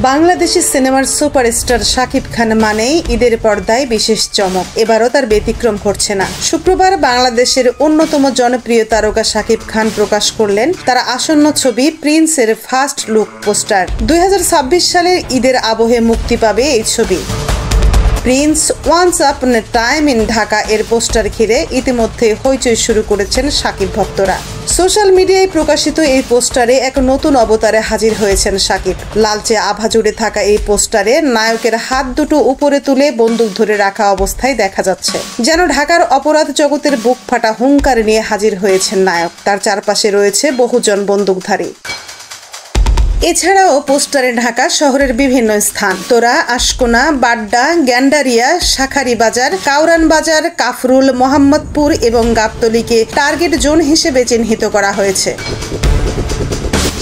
বাংলাদেশি সিনেমার সুপারস্টার শাকিব খান মানেই ঈদের পর্দায় বিশেষ চমক। এবারও তার ব্যতিক্রম ঘটছে না। শুক্রবার বাংলাদেশের অন্যতম জনপ্রিয় তারকা শাকিব খান প্রকাশ করলেন তার আসন্ন ছবি প্রিন্সের ফার্স্ট লুক পোস্টার। 2026 সালের ঈদের আবহে মুক্তি পাবে এই ছবি। Prince once upon a time in Dhaka এর পোস্টার ঘিরে ইতিমধ্যে হইচই শুরু করেছেন শাকিব ভক্তরা। সোশ্যাল মিডিয়ায় প্রকাশিত এই পোস্টারে এক নতুন অবতারে হাজির হয়েছেন শাকিব। লালচে আভা জুড়ে থাকা এই পোস্টারে নায়কের হাত দুটো উপরে তুলে বন্দুক ধরে রাখা অবস্থায় দেখা যাচ্ছে, যেন ঢাকার অপরাধ জগতের বুক ফাটা হুঙ্কার নিয়ে হাজির হয়েছেন নায়ক। তার চারপাশে রয়েছে বহুজন বন্দুকধারী। এছাড়াও পোস্টারে ঢাকা শহরের বিভিন্ন স্থান তোরা, আশকোনা, বাড্ডা, গ্যান্ডারিয়া, শাখারি বাজার, কাউরান বাজার, কাফরুল, মোহাম্মদপুর এবং গাবতলীকে টার্গেট জোন হিসেবে চিহ্নিত করা হয়েছে।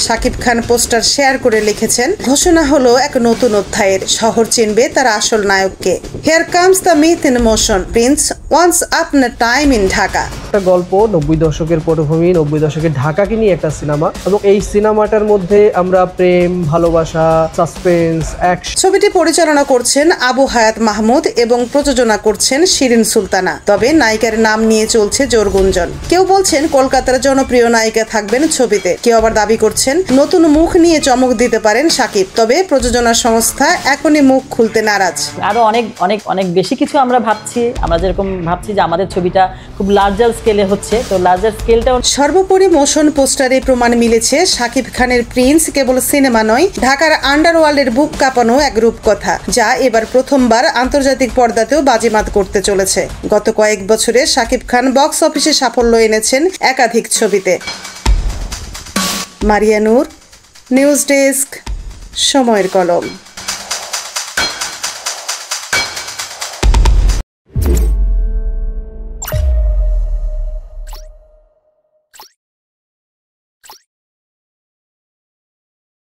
শাকিব খান পোস্টার শেয়ার করে লিখেছেন, ঘোষণা হলো এক নতুন অধ্যায়ের, শহর চিনবে তার আসল নায়ককে। Here comes the myth in motion, prince once upon a time in Dhaka. একটা গল্প 90 দশকের পটভূমি, 90 দশকের ঢাকাকে নিয়ে একটা সিনেমা, এবং এই সিনেমাটার মধ্যে আমরা প্রেম, ভালোবাসা, সাসপেন্স, অ্যাকশন। ছবিটি পরিচালনা করছেন আবু হায়াত মাহমুদ এবং প্রযোজনা করছেন শিরিন সুলতানা। তবে নায়িকার নাম নিয়ে চলছে জোর গুঞ্জন। কেউ বলছেন কলকাতার জনপ্রিয় নায়িকা থাকবেন ছবিতে, কেউ আবার দাবি করছেন নতুন মুখ নিয়ে চমক দিতে পারেন শাকিব। তবে প্রযোজনা সংস্থা এখনই মুখ খুলতে নারাজ। আরো অনেক অনেক অনেক বেশি কিছু আমরা ভাবছি। আমরা যেরকম ভাবছি যে আমাদের ছবিটা খুব লার্জার স্কেলে হচ্ছে, তো লার্জার স্কেলটাও। সর্বোপরি মোশন পোস্টারে প্রমাণ মিলেছে শাকিব খানের প্রিন্স কেবল সিনেমা নয়, ঢাকার আন্ডারওয়ার্ল্ডের বুক কাঁপানো এক রূপকথা, যা এবার প্রথমবার আন্তর্জাতিক পর্দাতেও বাজিমাত করতে চলেছে। গত কয়েক বছরে শাকিব খান বক্স অফিসে সাফল্য এনেছেন একাধিক ছবিতে। মারিয়া নূর, নিউজ ডেস্ক, সময়ের কলম।